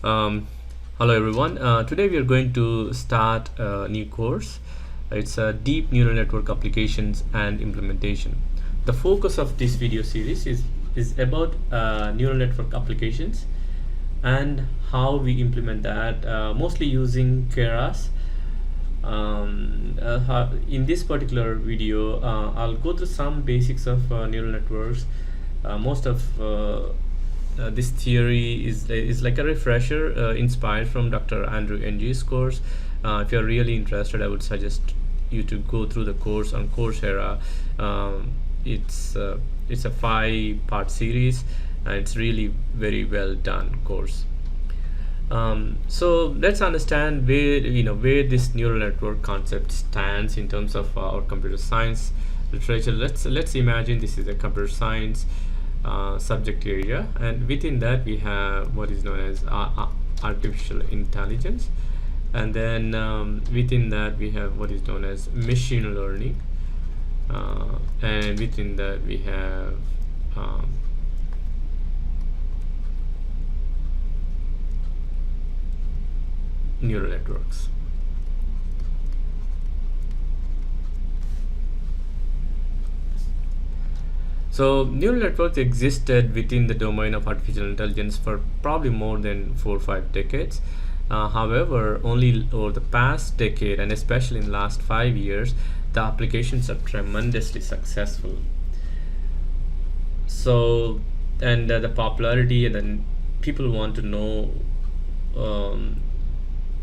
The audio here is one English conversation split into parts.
Um, Hello everyone. Today we are going to start a new course. It's a deep neural network applications and implementation. The focus of this video series is about neural network applications and how we implement that, mostly using Keras. In this particular video, I'll go through some basics of neural networks. Most of this theory is like a refresher, inspired from Dr. Andrew Ng's course. If you're really interested, I would suggest you to go through the course on Coursera. It's a 5-part series, and it's really very well done course. So let's understand where this neural network concept stands in terms of our computer science literature. Let's imagine this is a computer science subject area, and within that we have what is known as artificial intelligence, and then within that we have what is known as machine learning, and within that we have neural networks. So neural networks existed within the domain of artificial intelligence for probably more than 4 or 5 decades. However, only over the past decade, and especially in the last 5 years, the applications are tremendously successful. So, and the popularity, and then people want to know um,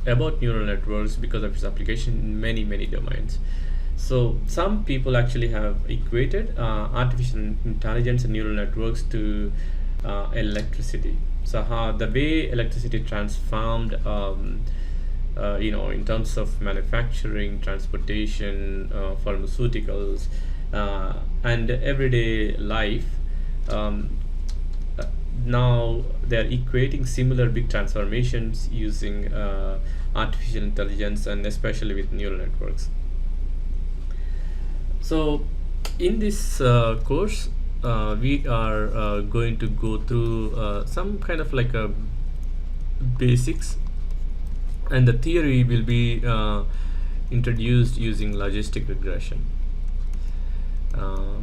about neural networks because of its application in many domains. So some people actually have equated artificial intelligence and neural networks to electricity. So how the way electricity transformed, in terms of manufacturing, transportation, pharmaceuticals, and everyday life. Um, uh, Now they are equating similar big transformations using artificial intelligence, and especially with neural networks. So in this course, we are going to go through some kind of like a basics, and the theory will be introduced using logistic regression.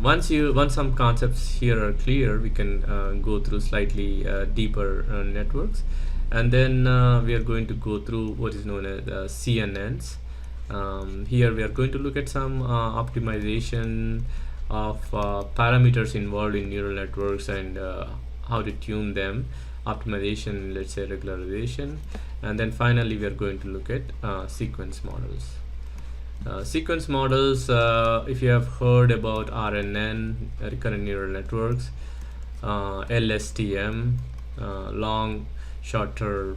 Once some concepts here are clear, we can go through slightly deeper networks, and then we are going to go through what is known as CNNs. Here we are going to look at some optimization of parameters involved in neural networks, and how to tune them, optimization, let's say regularization, and then finally we are going to look at sequence models. Sequence models, if you have heard about RNN, recurrent neural networks, LSTM, long shorter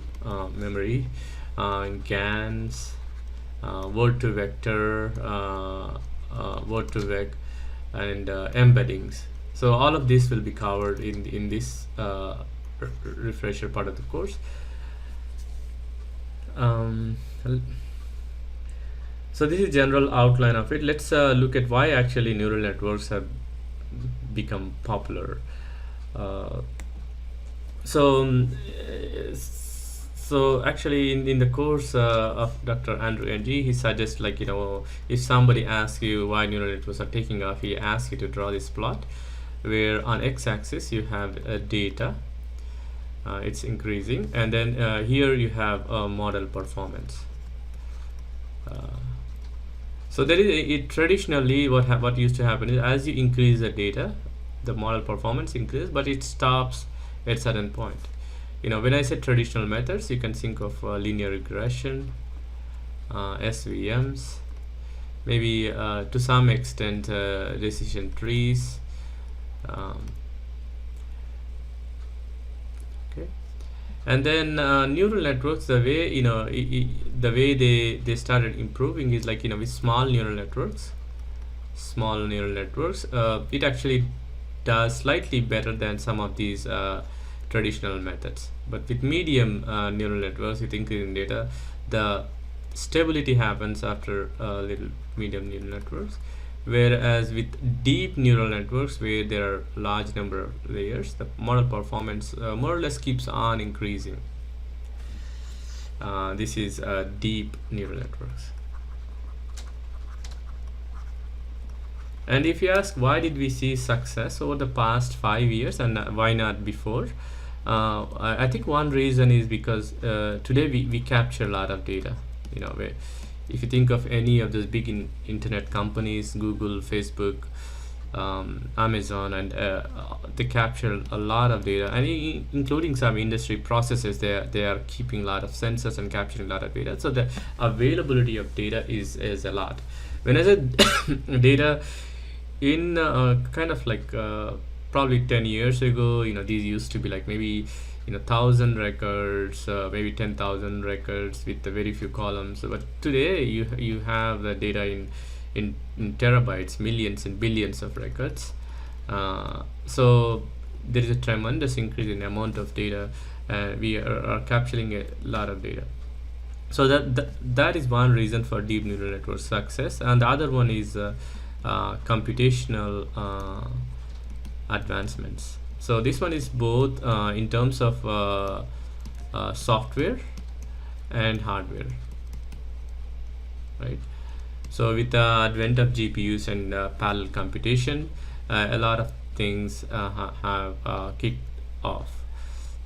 memory, GANs, word to vector, word to vec, and embeddings. So all of this will be covered in this refresher part of the course. Um, so this is general outline of it. Let's look at why actually neural networks have become popular. Uh, so um, so actually in the course of Dr. Andrew Ng, he suggests, like, if somebody asks you why neural networks are taking off, he asks you to draw this plot where on x-axis you have data, it's increasing, and then here you have model performance. So there is traditionally what used to happen is, as you increase the data, the model performance increases, but it stops at certain point. When I say traditional methods, you can think of linear regression, SVMs, maybe to some extent decision trees. Um, okay, and then neural networks, the way the way they started improving is, like, with small neural networks. It actually does slightly better than some of these traditional methods. But with medium neural networks, with increasing data, the stability happens after little medium neural networks. Whereas with deep neural networks, where there are large number of layers, the model performance more or less keeps on increasing. This is deep neural networks. And if you ask why did we see success over the past 5 years and why not before, I think one reason is because today we capture a lot of data. If you think of any of those big internet companies, Google, Facebook, Amazon, and they capture a lot of data, and including some industry processes. They are keeping a lot of sensors and capturing a lot of data. So the availability of data is a lot. When I said data, in kind of like probably 10 years ago, these used to be like maybe 1,000 records, maybe 10,000 records with very few columns. But today you have the data in terabytes, millions and billions of records. So there is a tremendous increase in the amount of data. We are capturing a lot of data. So that is one reason for deep neural network success, and the other one is computational advancements. So this one is both in terms of software and hardware, right? So with the advent of GPUs and parallel computation, a lot of things have kicked off.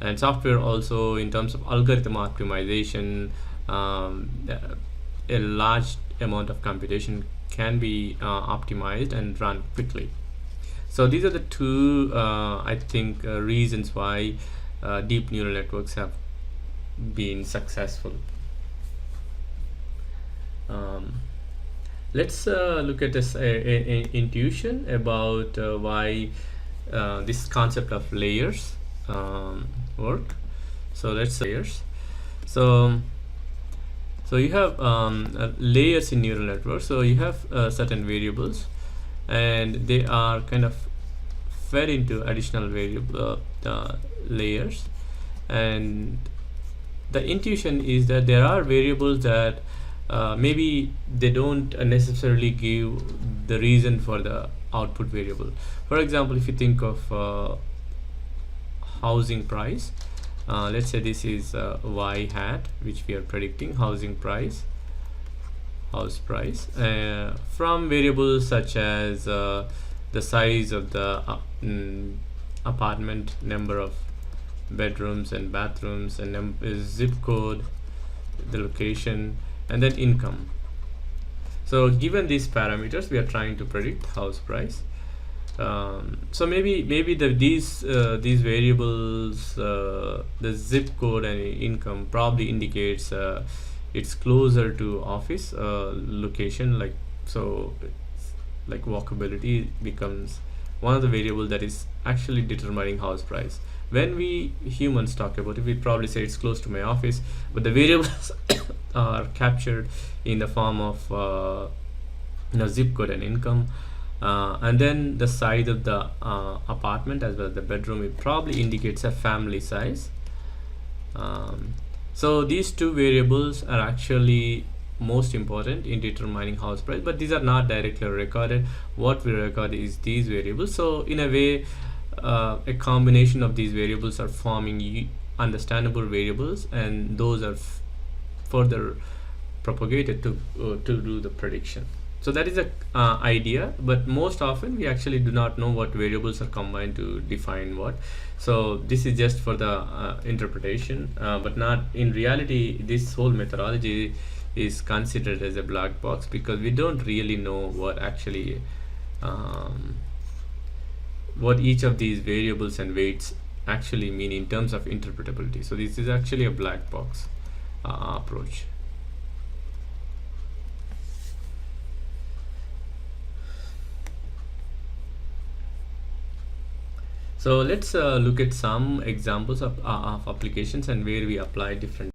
And software also, in terms of algorithm optimization, a large amount of computation can be optimized and run quickly. So these are the two, I think, reasons why deep neural networks have been successful. Let's look at this intuition about why this concept of layers work. So let's say layers. So you have layers in neural networks. So you have certain variables, and they are kind of fed into additional variable layers. And the intuition is that there are variables that maybe they don't necessarily give the reason for the output variable. For example, if you think of housing price, let's say this is y hat, which we are predicting housing price, house price, from variables such as the size of the apartment, number of bedrooms and bathrooms, and zip code, the location, and then income. So given these parameters, we are trying to predict house price. So maybe these variables, the zip code and income, probably indicates it's closer to office location. Like walkability becomes one of the variables that is actually determining house price. When we humans talk about it, we probably say it's close to my office, but the variables are captured in the form of zip code and income. And then the size of the apartment as well as the bedroom, it probably indicates a family size. So these two variables are actually most important in determining house price, but these are not directly recorded. What we record is these variables. So in a way, a combination of these variables are forming understandable variables, and those are further propagated to do the prediction. So that is a idea, but most often we actually do not know what variables are combined to define what. So this is just for the interpretation, but not in reality. This whole methodology is considered as a black box because we don't really know what actually what each of these variables and weights actually mean in terms of interpretability. So this is actually a black box approach. So let's look at some examples of applications and where we apply different